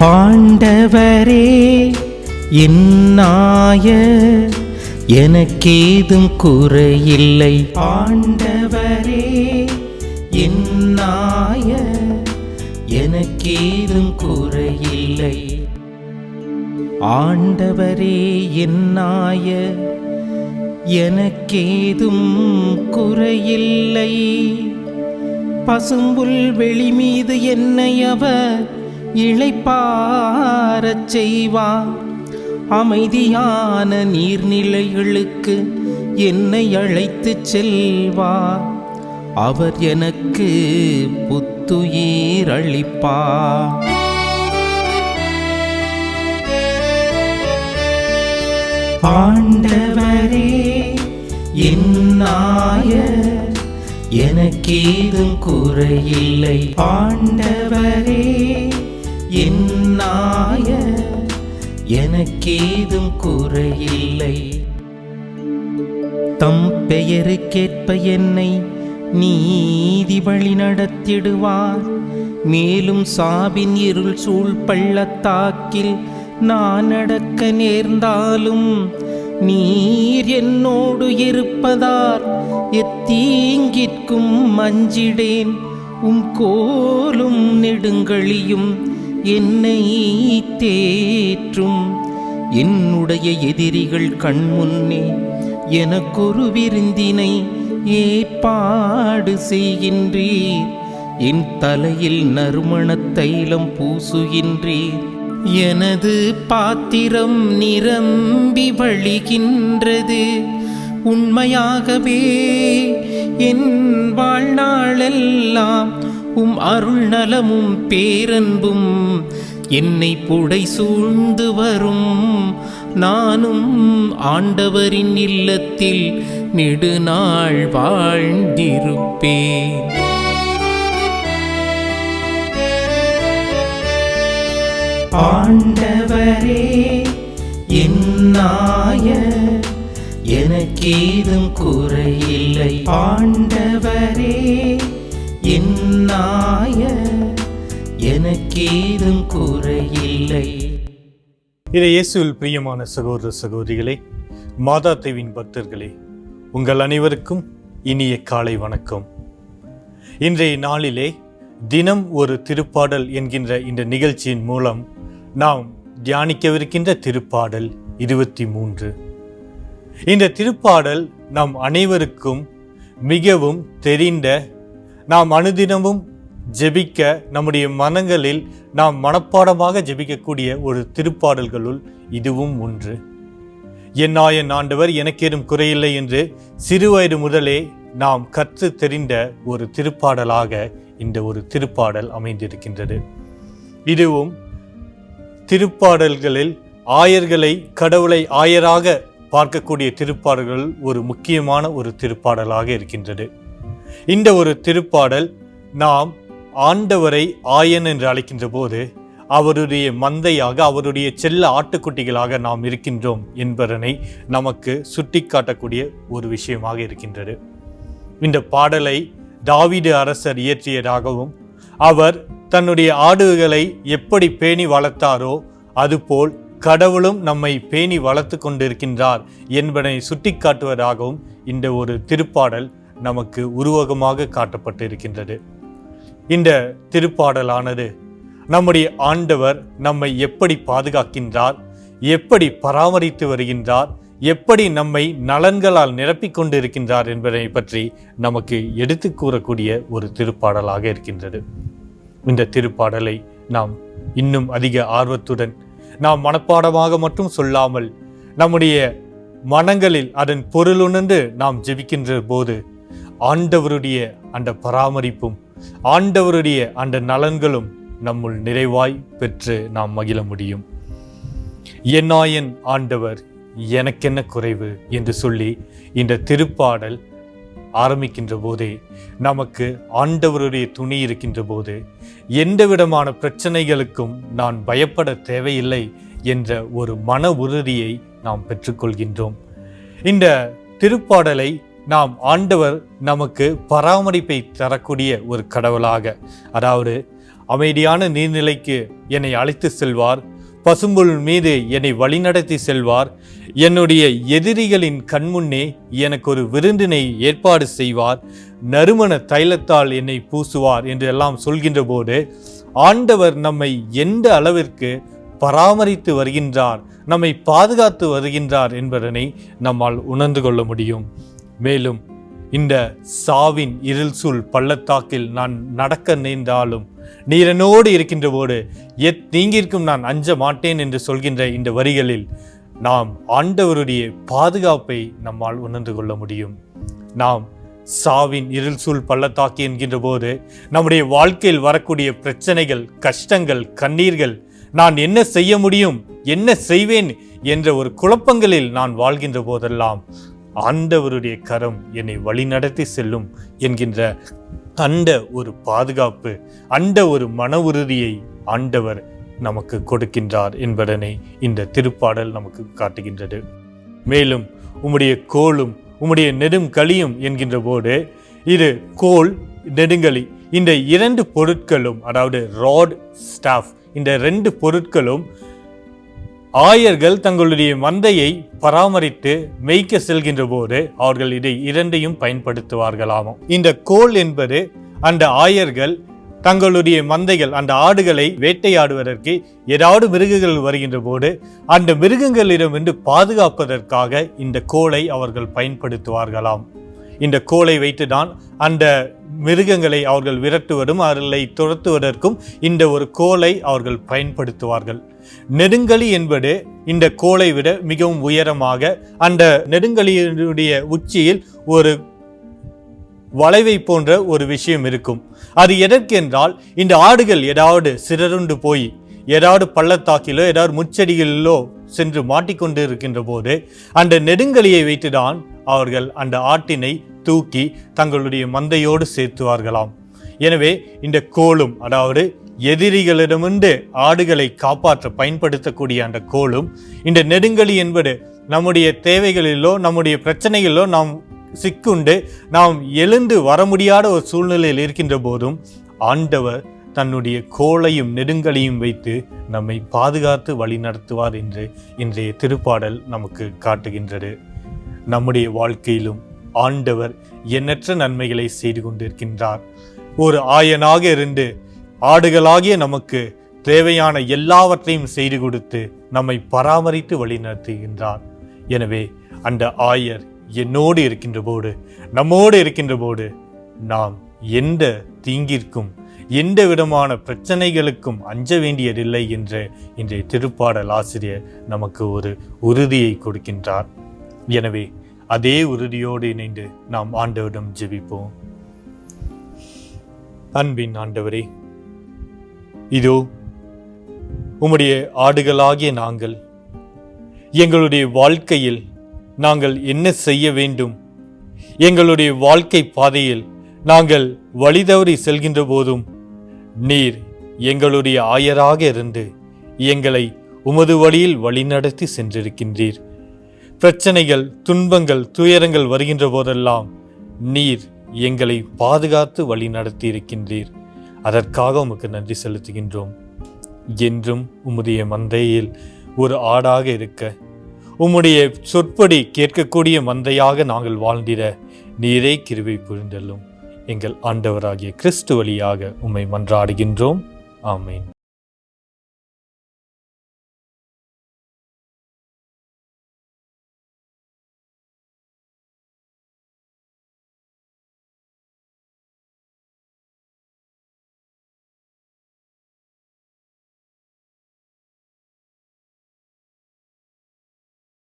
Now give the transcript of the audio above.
ஆண்டவரே என்னாய எனக்கேதும் குறையில்லை. ஆண்டவரே என்னாய எனக்கேதும் குறையில்லை. ஆண்டவரே என்னாய எனக்கேதும் குறையில்லை. பசும்புல் வெளி மீது என்னை அவர் இளைப்பாறச் செய்வார். அமைதியான நீர்நிலைகளுக்கு என்னை அழைத்துச் செல்வார். அவர் எனக்கு புத்துயிர் அளிப்பார். ஆண்டவரே என்னாய எனக்கேதும் குறையில்லை. ஆண்டவரே என்னாய எனக்கேதும் குறையில்லை. தம் பெயருக்கேற்ப என்னை நீதி வழி நடத்திடுவார். மேலும் சாவின் இருள் சூழ் பள்ளத்தாக்கில் நான் நடக்க நேர்ந்தாலும் நீர் என்னோடு இருப்பதால் எத்தீங்கிற்கும் மஞ்சிடேன். கோலும் நெடுங்கழியும் என்னை தேற்றும். என்னுடைய எதிரிகள் கண்முன்னே எனக்கொரு விருந்தினை ஏற்பாடு செய்கின்றீர். என் தலையில் நறுமணத் தைலம் பூசுகின்றீர். எனது பாத்திரம் நிரம்பி வழிகின்றது. உண்மையாகவே என் வாழ்நாளெல்லாம் அருள் நலமும் பேரன்பும் என்னை புடை சூழ்ந்து வரும். நானும் ஆண்டவரின் இல்லத்தில் நெடுநாள் வாழ்ந்திருப்பேன். ஆண்டவரே என்னாய எனக்கேதும் குறையில்லை. ஆண்டவரே என்னாய எனக்கேதும் குறையில்லை. இயேசுவில் பிரியமான சகோதர சகோதரிகளே, மாதா தேவின் பக்தர்களே, உங்கள் அனைவருக்கும் இனிய காலை வணக்கம். இன்றைய நாளிலே தினம் ஒரு திருப்பாடல் என்கின்ற இந்த நிகழ்ச்சியின் மூலம் நாம் தியானிக்கவிருக்கின்ற திருப்பாடல் 23. இந்த திருப்பாடல் நாம் அனைவருக்கும் மிகவும் தெரிந்த, நாம் அனுதினமும் ஜெபிக்க, நம்முடைய மனங்களில் நாம் மனப்பாடமாக ஜெபிக்கக்கூடிய ஒரு திருப்பாடல்களுள் இதுவும் ஒன்று. என்னாயன் ஆண்டவர் எனக்கேதும் குறையில்லை என்று சிறுவயது முதலே நாம் கற்று தெரிந்த ஒரு திருப்பாடலாக இந்த ஒரு திருப்பாடல் அமைந்திருக்கின்றது. இதுவும் திருப்பாடல்களில் ஆயர்களை, கடவுளை ஆயராக பார்க்கக்கூடிய திருப்பாடல்கள் ஒரு முக்கியமான ஒரு திருப்பாடலாக இருக்கின்றது. இந்த ஒரு திருப்பாடல் நாம் ஆண்டவரை ஆயன் என்று அழைக்கின்ற போது அவருடைய மந்தையாக, அவருடைய செல்ல ஆட்டுக்குட்டிகளாக நாம் இருக்கின்றோம் என்பதனை நமக்கு சுட்டி காட்டக்கூடிய ஒரு விஷயமாக இருக்கின்றது. இந்த பாடலை தாவீது அரசர் இயற்றியதாகவும், அவர் தன்னுடைய ஆடுகளை எப்படி பேணி வளர்த்தாரோ அதுபோல் கடவுளும் நம்மை பேணி வளர்த்து கொண்டிருக்கின்றார் என்பதை சுட்டி காட்டுவதாகவும் இந்த ஒரு திருப்பாடல் நமக்கு உருவகமாக காட்டப்பட்டிருக்கின்றது. இந்த திருப்பாடலானது நம்முடைய ஆண்டவர் நம்மை எப்படி பாதுகாக்கின்றார், எப்படி பராமரித்து வருகின்றார், எப்படி நம்மை நலன்களால் நிரப்பிக் கொண்டு இருக்கின்றார் என்பதை பற்றி நமக்கு எடுத்து கூறக்கூடிய ஒரு திருப்பாடலாக இருக்கின்றது. இந்த திருப்பாடலை நாம் இன்னும் அதிக ஆர்வத்துடன் நாம் மனப்பாடமாக மட்டும் சொல்லாமல் நம்முடைய மனங்களில் அதன் பொருளுணர்ந்து நாம் ஜெபிக்கின்ற போது ஆண்டவருடைய அந்த பராமரிப்பும், ஆண்டவருடைய அந்த நலன்களும் நம்முள் நிறைவாய் பெற்று நாம் மகிழ முடியும். என்னாயன் ஆண்டவர் எனக்கென்ன குறைவு என்று சொல்லி இந்த திருப்பாடல் ஆரம்பிக்கின்ற போதே நமக்கு ஆண்டவருடைய துணை இருக்கின்ற போது எந்த விதமான பிரச்சனைகளுக்கும் நான் பயப்பட தேவையில்லை என்ற ஒரு மன உறுதியை நாம் பெற்றுக்கொள்கின்றோம். இந்த திருப்பாடலை நாம் ஆண்டவர் நமக்கு பராமரிப்பை தரக்கூடிய ஒரு கடவுளாக, அதாவது அமைதியான நீர்நிலைக்கு என்னை அழைத்து செல்வார். பசும்புல் மீது என்னை வழிநடத்தி செல்வார். என்னுடைய எதிரிகளின் கண்முன்னே எனக்கு ஒரு விருந்தினை ஏற்பாடு செய்வார். நறுமண தைலத்தால் என்னை பூசுவார் என்று எல்லாம் சொல்கின்ற போது ஆண்டவர் நம்மை எந்த அளவிற்கு பராமரித்து வருகின்றார், நம்மை பாதுகாத்து வருகின்றார் என்பதனை நம்மால் உணர்ந்து கொள்ள முடியும். மேலும் இந்த சாவின் இருள் சூழ் பள்ளத்தாக்கில் நான் நடக்க நேர்ந்தாலும் நீர் என்னோடு இருக்கின்ற போது தீங்கிற்கும் நான் அஞ்ச மாட்டேன் என்று சொல்கின்ற இந்த வரிகளில் நாம் ஆண்டவருடைய பாதுகாப்பை நம்மால் உணர்ந்து கொள்ள முடியும். நாம் சாவின் இருள் சூழ் பள்ளத்தாக்கி என்கின்ற போது நம்முடைய வாழ்க்கையில் வரக்கூடிய பிரச்சனைகள், கஷ்டங்கள், கண்ணீர்கள், நான் என்ன செய்ய முடியும், என்ன செய்வேன் என்ற ஒரு குழப்பங்களில் நான் வாழ்கின்ற போதெல்லாம் ஆண்டவருடைய கரம் என்னை வழிநடத்தி செல்லும் என்கின்ற அந்த ஒரு பாதுகாப்பு, அந்த ஒரு மன உறுதியை ஆண்டவர் நமக்கு கொடுக்கின்றார் என்பதனை இந்த திருப்பாடல் நமக்கு காட்டுகின்றது. மேலும் உம்முடைய கோலும் உம்முடைய நெடுங்கலியும் என்கின்ற போது இது கோல், நெடுங்கலி, இந்த இரண்டு பொருட்களும், அதாவது ராட், ஸ்டாஃப், இந்த ரெண்டு பொருட்களும் ஆயர்கள் தங்களுடைய மந்தையை பராமரித்து மேய்க்க செல்கின்ற போது அவர்கள் இதை இரண்டையும் பயன்படுத்துவார்களாம். இந்த கோல் என்பது அந்த ஆயர்கள் தங்களுடைய மந்தைகள், அந்த ஆடுகளை வேட்டையாடுவதற்கு ஏதாவது மிருகங்கள் வருகின்ற போது அந்த மிருகங்களிடமிருந்து பாதுகாப்பதற்காக இந்த கோலை அவர்கள் பயன்படுத்துவார்களாம். இந்த கோலை வைத்துதான் அந்த மிருகங்களை அவர்கள் விரட்டுவதும் அவர்களை துரத்துவதற்கும் இந்த ஒரு கோலை அவர்கள் பயன்படுத்துவார்கள். நெடுங்கலி என்பது இந்த கோலை விட மிகவும் உயரமாக, அந்த நெடுங்கலியினுடைய உச்சியில் ஒரு வளைவை போன்ற ஒரு விஷயம் இருக்கும். அது எதற்கென்றால் இந்த ஆடுகள் ஏதாவது சிதறுண்டு போய் ஏதாவது பள்ளத்தாக்கிலோ ஏதாவது முச்செடிகளிலோ சென்று மாட்டிக்கொண்டு இருக்கின்ற போது அந்த நெடுங்கலியை வைத்துதான் அவர்கள் அந்த ஆட்டினை தூக்கி தங்களுடைய மந்தையோடு சேர்த்துவார்களாம். எனவே இந்த கோலும், அதாவது எதிரிகளிடமிருந்து ஆடுகளை காப்பாற்ற பயன்படுத்தக்கூடிய அந்த கோலும், இந்த நெடுங்கலி என்பது நம்முடைய தேவைகளிலோ நம்முடைய பிரச்சனைகளிலோ நாம் சிக்குண்டு நாம் எழுந்து வர முடியாத ஒரு சூழ்நிலையில் இருக்கின்ற போதும் ஆண்டவர் தன்னுடைய கோலையும் நெடுங்கலியும் வைத்து நம்மை பாதுகாத்து வழி நடத்துவார் என்று இன்றைய திருப்பாடல் நமக்கு காட்டுகின்றது. நம்முடைய வாழ்க்கையிலும் ஆண்டவர் எண்ணற்ற நன்மைகளை செய்து கொண்டிருக்கின்றார். ஒரு ஆயனாக இருந்து ஆடுகளாகிய நமக்கு தேவையான எல்லாவற்றையும் செய்து கொடுத்து நம்மை பராமரித்து வழி நடத்துகின்றார். எனவே அந்த ஆயர் என்னோடு இருக்கின்ற போது, நம்மோடு இருக்கின்ற போது நாம் எந்த தீங்கிற்கும் எந்த விதமான பிரச்சனைகளுக்கும் அஞ்ச வேண்டியதில்லை என்று இன்றைய திருப்பாடல் ஆசிரியர் நமக்கு ஒரு உறுதியை கொடுக்கின்றார். எனவே அதே உறுதியோடு இணைந்து நாம் ஆண்டவரிடம் ஜெபிப்போம். அன்பின் ஆண்டவரே, இதோ உம்முடைய ஆடுகளாகிய நாங்கள் எங்களுடைய வாழ்க்கையில் நாங்கள் என்ன செய்ய வேண்டும், எங்களுடைய வாழ்க்கை பாதையில் நாங்கள் வழி தவறி செல்கின்ற போதும் நீர் எங்களுடைய ஆயராக இருந்து எங்களை உமது வழியில் வழிநடத்தி சென்றிருக்கின்றீர். பிரச்சனைகள், துன்பங்கள், துயரங்கள் வருகின்ற போதெல்லாம் நீர் எங்களை பாதுகாத்து வழி நடத்தி இருக்கின்றீர். அதற்காக உமக்கு நன்றி செலுத்துகின்றோம். என்றும் உம்முடைய மந்தையில் ஒரு ஆடாக இருக்க, உம்முடைய சொற்படி கேட்கக்கூடிய மந்தையாக நாங்கள் வாழ்ந்திட நீரே கிருபை புரிந்தள்ளும். எங்கள் ஆண்டவராகிய கிறிஸ்து வழியாக உம்மை மன்றாடுகின்றோம். ஆமேன்.